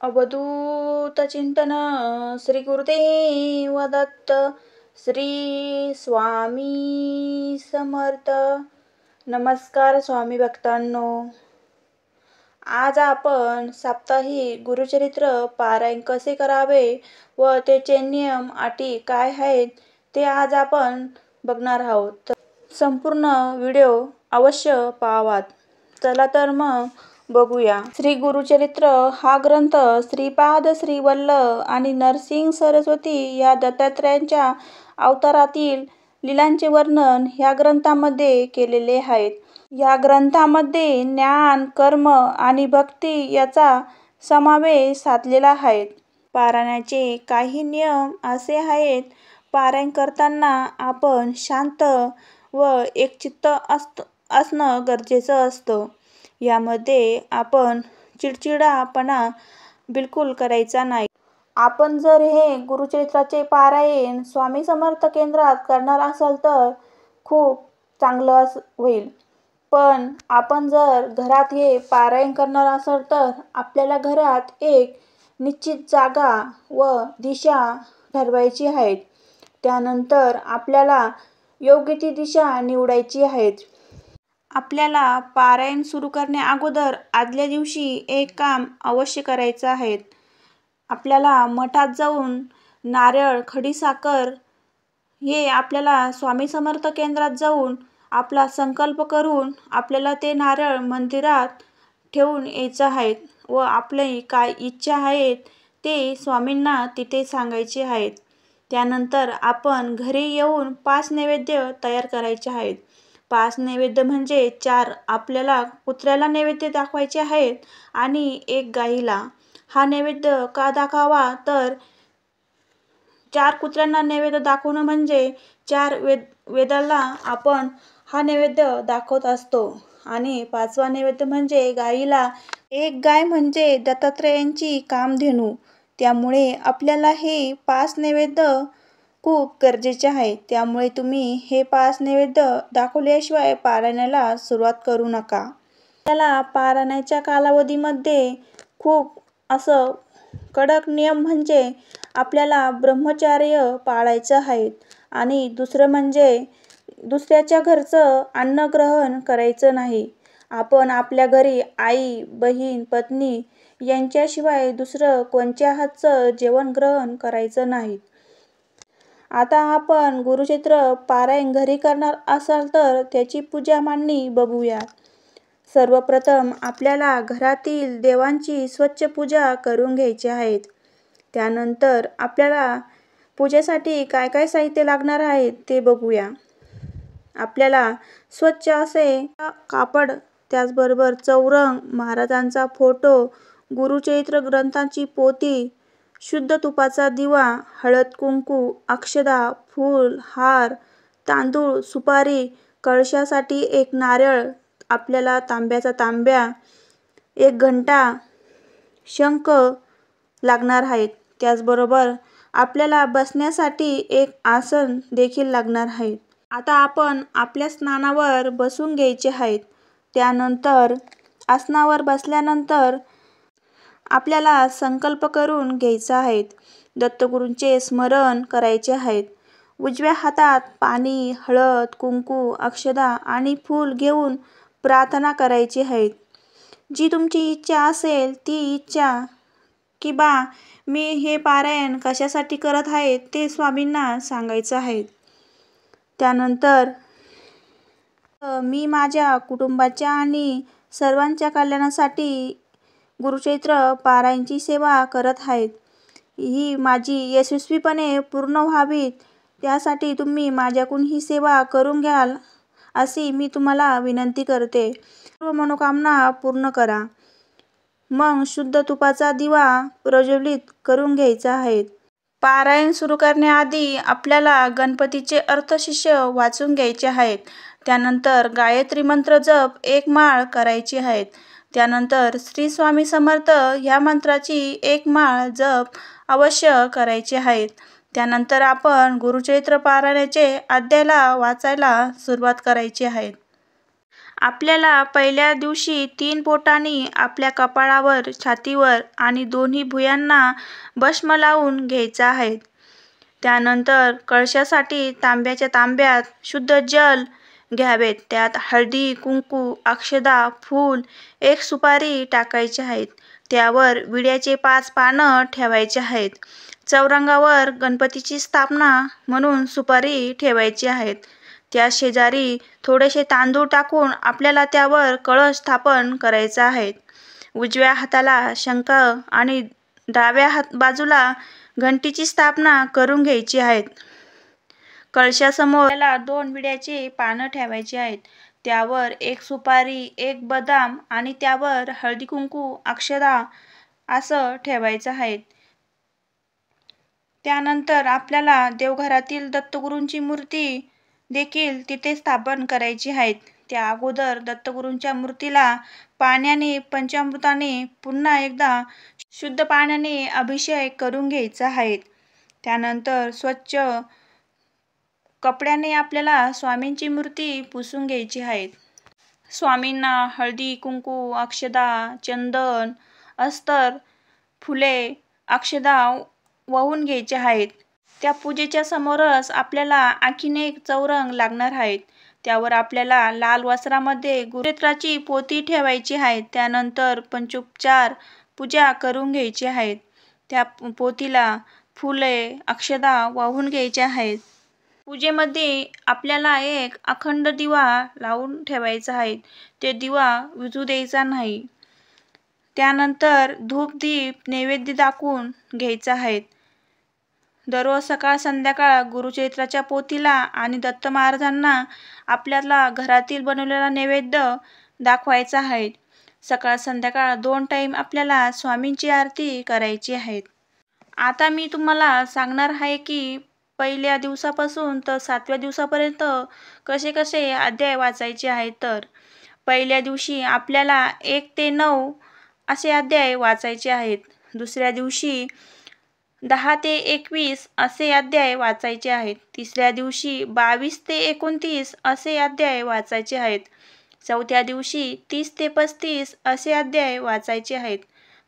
अवधूत चिंतन श्री गुरुदेव दत्त श्री स्वामी समर्थ. नमस्कार स्वामी भक्तांनो. आज आपण साप्ताहिक गुरुचरित्र पारायण कसे करावे व त्याचे नियम अटी काय आहेत ते आज आपण बघणार आहोत. तर संपूर्ण व्हिडिओ अवश्य पाहावा. चला तर मग बघूया. श्री गुरुचरित्र हा ग्रंथ श्रीपाद श्रीवल्लभ आणि नरसिंह सरस्वती या दत्तात्रयांच्या अवतारातील लीलांचे वर्णन ह्या ग्रंथामध्ये केलेले आहेत. या ग्रंथामध्ये ज्ञान, कर्म आणि भक्ती याचा समावेश साधलेला आहे. पारायणाचे काही नियम असे आहेत. पारायण करताना आपण शांत व एकचित्त असणं गरजेचं असतं. यामध्ये आपण चिडचिडापणा बिलकुल करायचा नाही. आपण जर हे गुरुचरित्राचे पारायण स्वामी समर्थ केंद्रात करणार असाल तर खूप चांगलं होईल. पण आपण जर घरात हे पारायण करणार असाल तर आपल्याला घरात एक निश्चित जागा व दिशा ठरवायची आहे. त्यानंतर आपल्याला योग्य ती दिशा निवडायची आहे. आपल्याला पारायण सुरू करण्या अगोदर आदल्या दिवशी एक काम अवश्य करायचं आहे. आपल्याला मठात जाऊन नारळ, खडीसाखर हे आपल्याला स्वामी समर्थ केंद्रात जाऊन आपला संकल्प करून आपल्याला ते नारळ मंदिरात ठेवून यायचं आहे व आपली काय इच्छा आहेत ते स्वामींना तिथे सांगायचे आहेत. त्यानंतर आपण घरी येऊन 5 नैवेद्य तयार करायचे आहेत. 5 नैवेद्य म्हणजे 4 आपल्याला कुत्र्याला नैवेद्य दाखवायचे आहेत आणि 1 गाईला. हा नैवेद्य का दाखवावा तर 4 कुत्र्यांना नैवेद्य दाखवणं म्हणजे 4 वेदाला आपण हा नैवेद्य दाखवत असतो आणि 5वा नैवेद्य म्हणजे गाईला. 1 गाय म्हणजे दत्तात्रयांची कामधेनू. त्यामुळे आपल्याला हे 5 नैवेद्य खूप गरजेचे आहे. त्यामुळे तुम्ही हे 5 नैवेद्य दाखवल्याशिवाय पारायणाला सुरुवात करू नका. आपल्याला पारायणाच्या कालावधीमध्ये खूप असं कडक नियम म्हणजे आपल्याला ब्रह्मचर्य पाळायचं आहे आणि दुसरं म्हणजे दुसऱ्याच्या घरचं अन्न ग्रहण करायचं नाही. आपण आपल्या घरी आई, बहीण, पत्नी यांच्याशिवाय दुसरं कोणत्या हातचं जेवण ग्रहण करायचं नाही. आता आपण गुरुचरित्र पारायण घरी करणार असाल तर त्याची पूजा मांडणी बघूया. सर्वप्रथम आपल्याला घरातील देवांची स्वच्छ पूजा करून घ्यायची आहे. त्यानंतर आपल्याला पूजेसाठी काय काय साहित्य लागणार आहे ते बघूया. आपल्याला स्वच्छ असे कापड, त्याचबरोबर चौरंग, महाराजांचा फोटो, गुरुचरित्र ग्रंथाची पोथी, शुद्ध तुपाचा दिवा, हळद कुंकू, अक्षदा, फूल, हार, तांदूळ, सुपारी, कळशासाठी 1 नारळ, आपल्याला तांब्याचा तांब्या, 1 घंटा, शंख लागणार आहेत. त्याचबरोबर आपल्याला बसण्यासाठी 1 आसन देखील लागणार आहे. आता आपण आपल्या स्नानावर बसून घ्यायचे आहेत. त्यानंतर आसनावर बसल्यानंतर आपल्याला संकल्प करून घ्यायचा आहे. दत्तगुरूंचे स्मरण करायचे आहे. उजव्या हातात पाणी, हळद, कुंकू, अक्षदा आणि फूल घेऊन प्रार्थना करायची आहे. जी तुमची इच्छा असेल ती इच्छा की बा मी हे पारायण कशासाठी करत आहे ते स्वामींना सांगायचं आहे. त्यानंतर मी माझ्या कुटुंबाच्या आणि सर्वांच्या कल्याणासाठी गुरुचरित्र पारायणाची सेवा करत आहे. ही माझी यशस्वीपणे पूर्ण व्हावी त्यासाठी तुम्ही माझ्याकडून ही सेवा करून घ्याल अशी मी तुम्हाला विनंती करते. सर्व मनोकामना पूर्ण करा. मग शुद्ध तुपाचा दिवा प्रज्वलित करून घ्यायचा आहे. पारायण सुरू करण्याआधी आपल्याला गणपतीचे अर्थशिष्य वाचून घ्यायचे आहेत. त्यानंतर गायत्री मंत्र जप 1 माळ करायची आहे. त्यानंतर श्री स्वामी समर्थ ह्या मंत्राची 1 माळ जप अवश्य करायची आहे. त्यानंतर आपण गुरुचरित्र पारायणाचे अध्यायाला वाचायला सुरुवात करायची आहे. आपल्याला पहिल्या दिवशी 3 बोटांनी आपल्या कपाळावर, छातीवर आणि दोन्ही भुयांना भस्म लावून घ्यायचं आहे. त्यानंतर कळशासाठी तांब्याच्या तांब्यात शुद्ध जल घ्यावेत. त्यात हळदी, कुंकू, अक्षदा, फूल, 1 सुपारी टाकायची आहेत. त्यावर विड्याचे 5 पानं ठेवायचे आहेत. चौरंगावर गणपतीची स्थापना म्हणून सुपारी ठेवायची आहेत. त्या शेजारी थोडेसे तांदूळ टाकून आपल्याला त्यावर कळश स्थापन करायचा आहे. उजव्या हाताला शंख आणि डाव्या बाजूला घंटीची स्थापना करून घ्यायची आहे. कळशासमोर आपल्याला 2 विड्याची पानं ठेवायची आहेत. त्यावर 1 सुपारी, 1 बदाम आणि त्यावर हळदी, कुंकू, अक्षदा असं ठेवायचं आहे. त्यानंतर आपल्याला देवघरातील दत्तगुरूंची मूर्ती देखील तिथे स्थापन करायची आहे. त्या अगोदर दत्तगुरूंच्या मूर्तीला पाण्याने, पंचामृताने पुन्हा एकदा शुद्ध पाण्याने अभिषेक करून घ्यायचा आहे. त्यानंतर स्वच्छ कपड्याने आपल्याला स्वामींची मूर्ती पुसून घ्यायची आहे. स्वामींना हळदी, कुंकू, अक्षदा, चंदन, अत्तर, फुले, अक्षदा वाहून घ्यायचे आहेत. त्या पूजेच्या समोरच आपल्याला आणखीन एक चौरंग लागणार आहे. त्यावर आपल्याला लाल वस्त्रामध्ये गुरुचरित्राची पोथी ठेवायची आहे. त्यानंतर पंचोपचार पूजा करून घ्यायची आहे. त्या पोथीला फुले, अक्षदा वाहून घ्यायच्या आहेत. पूजेमध्ये आपल्याला एक अखंड दिवा लावून ठेवायचा आहे. ते दिवा विझू द्यायचा नाही. त्यानंतर धूप, दीप, नैवेद्य दाखवून घ्यायचा आहे. दररोज सकाळ संध्याकाळ गुरुचरित्राच्या पोथीला आणि दत्त महाराजांना आपल्याला घरातील बनवलेला नैवेद्य दाखवायचा आहे. सकाळ संध्याकाळ 2 टाईम आपल्याला स्वामींची आरती करायची आहे. आता मी तुम्हाला सांगणार आहे की पहिल्या दिवसापासून तर 7व्या दिवसापर्यंत कसे कसे अध्याय वाचायचे आहेत. तर पहिल्या दिवशी आपल्याला 1 ते 9 असे अध्याय वाचायचे आहेत. दुसऱ्या दिवशी 10 ते 21 असे अध्याय वाचायचे आहेत. तिसऱ्या दिवशी 22 ते 29 असे अध्याय वाचायचे आहेत. चौथ्या दिवशी 30 ते 35 असे अध्याय वाचायचे आहेत.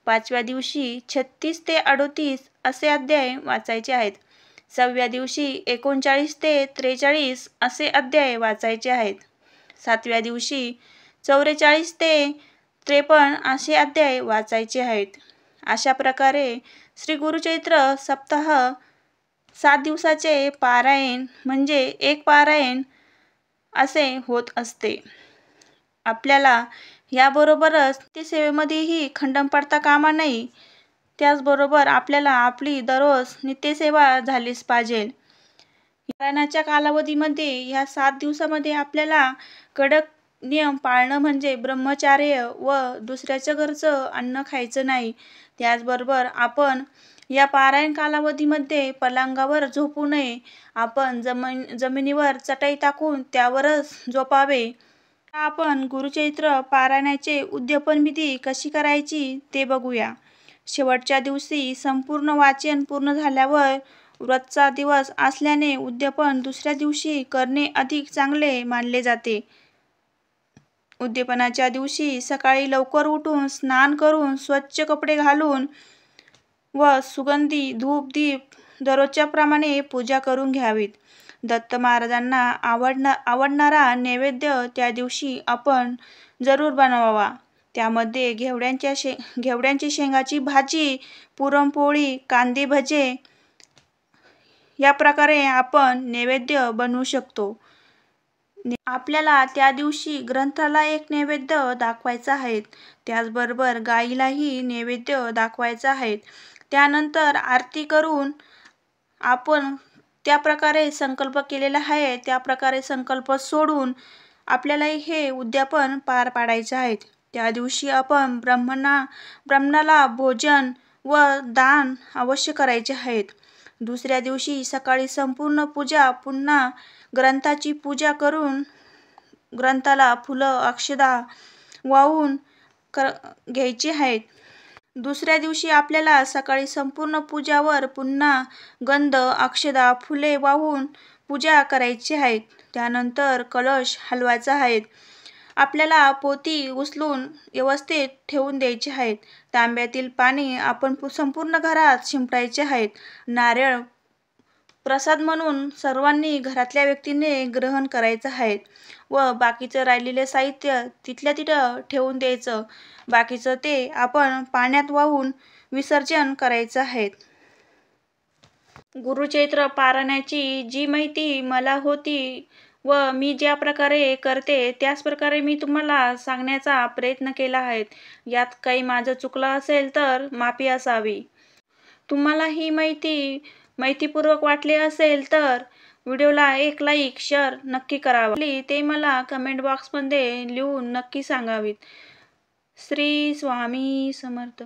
5व्या दिवशी 36 ते 38 असे अध्याय वाचायचे आहेत. 6व्या दिवशी 39 ते 43 असे अध्याय वाचायचे आहेत. 7व्या दिवशी 44 ते 53 असे अध्याय वाचायचे आहेत. अशा प्रकारे श्री गुरुचरित्र सप्ताह 7 दिवसाचे पारायण म्हणजे 1 पारायण असे होत असते. आपल्याला याबरोबरच ते सेवेमध्येही खंडन पडता कामा नये. त्याचबरोबर आपल्याला आपली दररोज नित्यसेवा झालीच पाहिजे. पारायणाच्या कालावधीमध्ये ह्या 7 दिवसामध्ये आपल्याला कडक नियम पाळणं म्हणजे ब्रह्मचार्य व दुसऱ्याच्या घरचं अन्न खायचं नाही. त्याचबरोबर आपण या पारायण कालावधीमध्ये पलंगावर झोपू नये. आपण जमिनीवर चटई टाकून त्यावरच झोपावे. आपण गुरुचरित्र पारायणाचे उद्यापन विधी कशी करायची ते बघूया. शेवटच्या दिवशी संपूर्ण वाचन पूर्ण झाल्यावर व्रतचा दिवस असल्याने उद्यापन दुसऱ्या दिवशी करणे अधिक चांगले मानले जाते. उद्यापनाच्या दिवशी सकाळी लवकर उठून स्नान करून स्वच्छ कपडे घालून व सुगंधी धूप दीप दररोजच्या प्रमाणे पूजा करून घ्यावीत. दत्त महाराजांना आवडणारा नैवेद्य त्या दिवशी आपण जरूर बनवावा. त्यामध्ये घेवड्यांची शेंगाची भाजी, पुरणपोळी, कांदे भजे या प्रकारे आपण नैवेद्य बनवू शकतो. आपल्याला त्या दिवशी ग्रंथाला एक नैवेद्य दाखवायचा आहे. त्याचबरोबर गाईलाही नैवेद्य दाखवायचा आहे. त्यानंतर आरती करून आपण त्या प्रकारे संकल्प केलेला आहे त्या प्रकारे संकल्प सोडून आपल्याला हे उद्यापन पार पाडायचे आहे. त्या दिवशी आपण ब्राह्मणाला भोजन व दान अवश्य करायचे आहेत. दुसऱ्या दिवशी सकाळी संपूर्ण पूजा पुन्हा ग्रंथाची पूजा करून ग्रंथाला फुलं अक्षदा वाहून घ्यायची आहेत. दुसऱ्या दिवशी आपल्याला सकाळी संपूर्ण पूजावर पुन्हा गंध अक्षदा फुले वाहून पूजा करायची आहे. त्यानंतर कलश हलवायचा आहे. आपल्याला पोती उचलून व्यवस्थित ठेवून द्यायची आहेत. तांब्यातील पाणी आपण संपूर्ण घरात शिंपडायचे आहेत. नारळ प्रसाद म्हणून सर्वांनी घरातल्या व्यक्तीने ग्रहण करायचं आहे व बाकीचं राहिलेले साहित्य तिथल्या तिथं ठेवून द्यायचं. बाकीचं ते आपण पाण्यात वाहून विसर्जन करायचं आहे. गुरुचरित्र पारायणाची जी माहिती मला होती व मी ज्या प्रकारे करते त्याच प्रकारे मी तुम्हाला सांगण्याचा प्रयत्न केला आहे. यात काही माझं चुकलं असेल तर माफी असावी. तुम्हाला ही माहितीपूर्वक वाटली असेल तर व्हिडिओला एक लाईक, शेअर नक्की करावा. ते मला कमेंट बॉक्समध्ये लिहून नक्की सांगावीत. श्री स्वामी समर्थ.